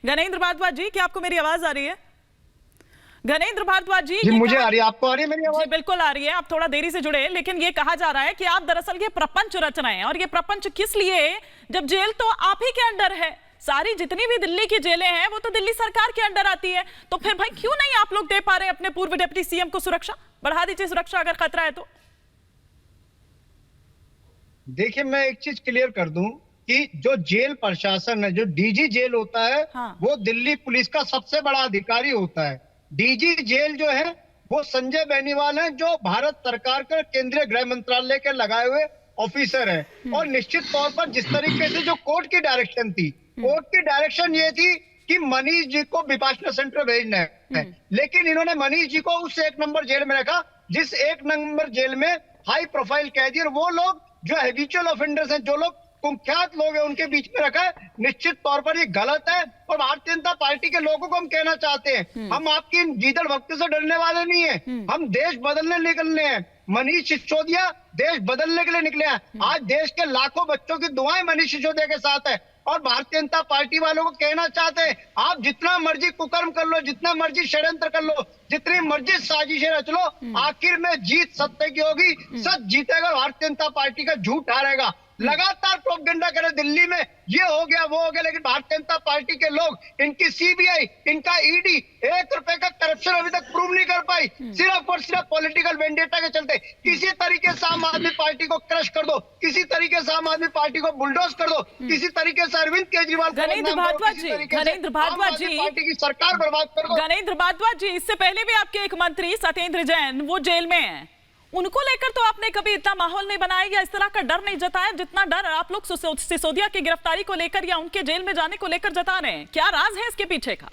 गणेंद्र भारद्वाज जी, क्या आपको मेरी आवाज आ रही है? गणेंद्र भारद्वाज जी, मुझे आ रही है, आपको आ रही है मेरी आवाज? जी बिल्कुल आ रही है। आप थोड़ा देरी से जुड़े, लेकिन ये कहा जा रहा है कि आप दरअसल ये प्रपंच रच रहे हैं। और ये प्रपंच किस लिए, जब जेल तो आप ही के अंडर है। सारी जितनी भी दिल्ली की जेलें हैं वो तो दिल्ली सरकार के अंडर आती है। तो फिर भाई क्यों नहीं आप लोग दे पा रहे अपने पूर्व डिप्टी सीएम को सुरक्षा? बढ़ा दीजिए सुरक्षा अगर खतरा है तो। देखिए, मैं एक चीज क्लियर कर दूं कि जो जेल प्रशासन है, जो डीजी जेल होता है, हाँ। वो दिल्ली पुलिस का सबसे बड़ा अधिकारी होता है। डीजी जेल जो है वो संजय बेनीवाल है, जो भारत सरकार के केंद्रीय गृह मंत्रालय के लगाए हुए ऑफिसर है। और निश्चित तौर पर जिस तरीके से जो कोर्ट की डायरेक्शन थी, कोर्ट की डायरेक्शन ये थी कि मनीष जी को विपाशना सेंटर भेजना है, लेकिन इन्होंने मनीष जी को उस 1 नंबर जेल में रखा जिस 1 नंबर जेल में हाई प्रोफाइल कैदी और वो लोग जो हैबिचुअल ऑफेंडर्स हैं, जो लोग कुख्यात लोग हैं, उनके बीच में रखा है। निश्चित तौर पर ये गलत है और भारतीय जनता पार्टी के लोगों को हम कहना चाहते हैं, हम आपकी इन गीदड़ भक्ति से डरने वाले नहीं है। हम देश बदलने निकलने हैं। मनीष सिसोदिया देश बदलने के लिए निकले हैं। आज देश के लाखों बच्चों की दुआएं मनीष सिसोदिया के साथ है। और भारतीय जनता पार्टी वालों को कहना चाहते हैं, आप जितना मर्जी कुकर्म कर लो, जितना मर्जी षड्यंत्र कर लो, जितनी मर्जी साजिशें रच लो, आखिर में जीत सत्य की होगी। सच जीतेगा, भारतीय जनता पार्टी का झूठ हारेगा। लगातार प्रोपगेंडा करे दिल्ली में, ये हो गया वो हो गया, लेकिन भारतीय जनता पार्टी के लोग, इनकी सीबीआई, इनका ईडी 1 रुपए का करप्शन अभी तक प्रूव नहीं कर पाई। सिर्फ और सिर्फ पॉलिटिकल वेंडेटा के चलते किसी तरीके से आम आदमी पार्टी को क्रश कर दो, किसी तरीके से आम आदमी पार्टी को बुलडोज कर दो, किसी तरीके से अरविंद केजरीवाल गणेंद्र भारद्वाज जी, गणेंद्र भारद्वाज जी, पार्टी की सरकार बर्बाद कर दो। गणेंद्र भारद्वाज जी, इससे पहले भी आपके एक मंत्री सत्येंद्र जैन वो जेल में हैं। उनको लेकर तो आपने कभी इतना माहौल नहीं बनाया या इस तरह का डर नहीं जताया जितना डर आप लोग सिसोदिया की गिरफ्तारी को लेकर या उनके जेल में जाने को लेकर जता रहे हैं। क्या राज है इसके पीछे का?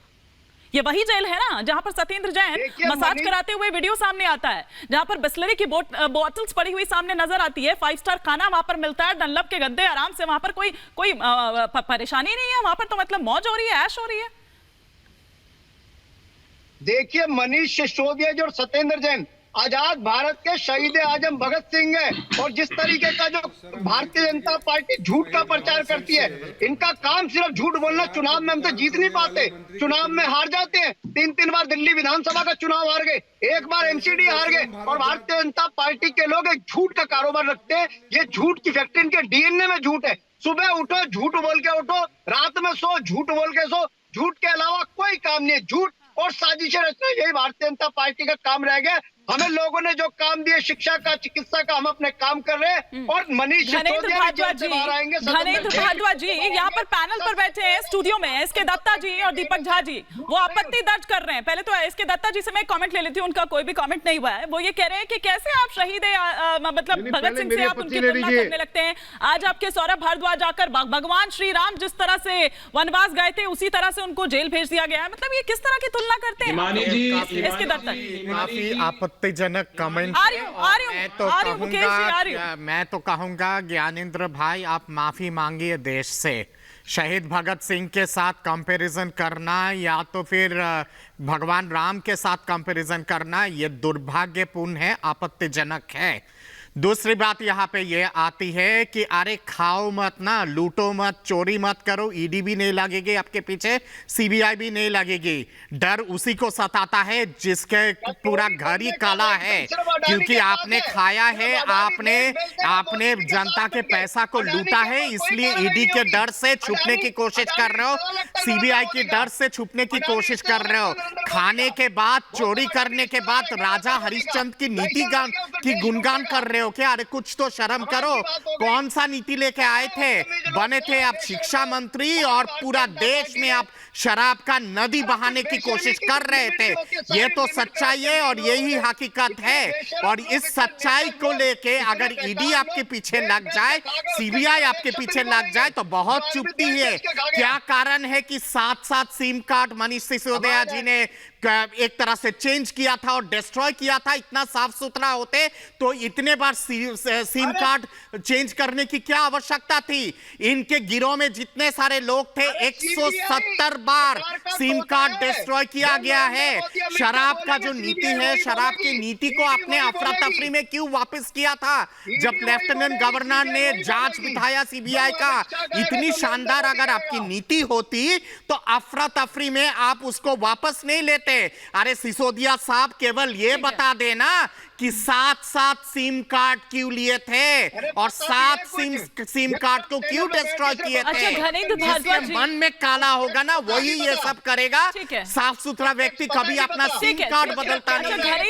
ये वही जेल है ना जहां पर सत्येंद्र जैन मसाज कराते हुए वीडियो सामने आता है, जहां पर बिस्लरी की बोतल्स पड़ी हुई सामने नजर आती है, 5 स्टार खाना वहां पर मिलता है, डनलप के गद्दे आराम से, वहां पर कोई परेशानी नहीं है, वहां पर तो मतलब मौज हो रही है, ऐश हो रही है। देखिए, मनीष सिसोदिया जो और सत्येंद्र जैन आजाद भारत के शहीद आजम भगत सिंह है। और जिस तरीके का जो भारतीय जनता पार्टी झूठ का प्रचार करती है, इनका काम सिर्फ झूठ बोलना। चुनाव में हम तो जीत नहीं पाते, चुनाव में हार जाते हैं। 3 बार दिल्ली विधानसभा का चुनाव हार गए, 1 बार एमसीडी हार गए। और भारतीय जनता पार्टी के लोग एक झूठ का कारोबार रखते हैं। ये झूठ की फैक्ट्री इनके डीएनए में झूठ है। सुबह उठो झूठ बोल के उठो, रात में सो झूठ बोल के सो। झूठ के अलावा कोई काम नहीं है। झूठ और साजिशें रचना, यही भारतीय जनता पार्टी का काम रह गया। हमें लोगों ने जो काम दिए, शिक्षा का, चिकित्सा का, हम अपने काम कर रहे हैं। और मनीष गणेंद्र भारद्वाज जी यहाँ पर पैनल पर बैठे हैं स्टूडियो में, एसके दत्ता जी और दीपक झा जी, वो आपत्ति दर्ज कर रहे हैं। पहले तो एसके दत्ता जी से मैं कमेंट ले लेती हूँ, उनका कोई भी कमेंट नहीं हुआ है। वो ये कह रहे हैं कि कैसे आप शहीद मतलब भगत सिंह से आप उनकी तुलना करने लगते हैं। आज आपके सौरभ भारद्वाज आकर भगवान श्री राम जिस तरह से वनवास गए थे उसी तरह से उनको जेल भेज दिया गया है। मतलब ये किस तरह की तुलना करते हैं एसके दत्ता जी? काफी आपत्तिजनक कमेंट। मैं तो कहूंगा ज्ञानेंद्र भाई, आप माफी मांगिए देश से। शहीद भगत सिंह के साथ कंपैरिजन करना या तो फिर भगवान राम के साथ कंपैरिजन करना, ये दुर्भाग्यपूर्ण है, आपत्तिजनक है। दूसरी बात यहाँ पे ये आती है कि अरे खाओ मत ना, लूटो मत, चोरी मत करो, ईडी भी नहीं लगेगी आपके पीछे, सीबीआई भी नहीं लगेगी। डर उसी को सताता है जिसके पूरा घर ही काला है, क्योंकि आपने खाया है, आपने जनता के पैसा को लूटा है। इसलिए ईडी के डर से छुपने की कोशिश कर रहे हो, सीबीआई के डर से छुपने की कोशिश कर रहे हो। खाने के बाद, चोरी करने के बाद राजा हरिश्चंद्र की नीति की गुणगान कर रहे हो क्या? अरे कुछ तो शर्म करो। कौन सा नीति लेके आए थे? बने थे आप शिक्षा मंत्री और पूरा देश में आप शराब का नदी बहाने की कोशिश कर रहे थे। ये तो सच्चाई है और यही हकीकत है। और इस सच्चाई को लेके अगर ईडी आपके पीछे लग जाए, सीबीआई आपके पीछे लग जाए तो बहुत चुभती है। क्या कारण है कि 7 सिम कार्ड मनीष सिसोदिया जी ने एक तरह से चेंज किया था और डिस्ट्रॉय किया था। इतना साफ सुथरा होते तो इतने बार सिम कार्ड चेंज करने की क्या आवश्यकता थी? इनके गिरोह में जितने सारे लोग थे 170 बार सिम कार्ड डिस्ट्रॉय किया गया है। शराब का जो नीति है, शराब की नीति को आपने अफरा तफरी में क्यों वापस किया था? जब लेफ्टिनेंट गवर्नर ने जांच बिठाया सीबीआई का, इतनी शानदार अगर आपकी नीति होती तो अफरा तफरी में आप उसको वापस नहीं लेते। अरे सिसोदिया साहब, केवल ये बता देना कि 7 सिम कार्ड क्यों लिए थे और 7 सिम कार्ड को क्यों डिस्ट्रॉय किए थे। अच्छा, घनेन्द्र भारद्वाज जी, मन में काला होगा ना, वही ये सब करेगा। ठीक है। साफ सुथरा व्यक्ति कभी अपना सिम कार्ड बदलता नहीं है।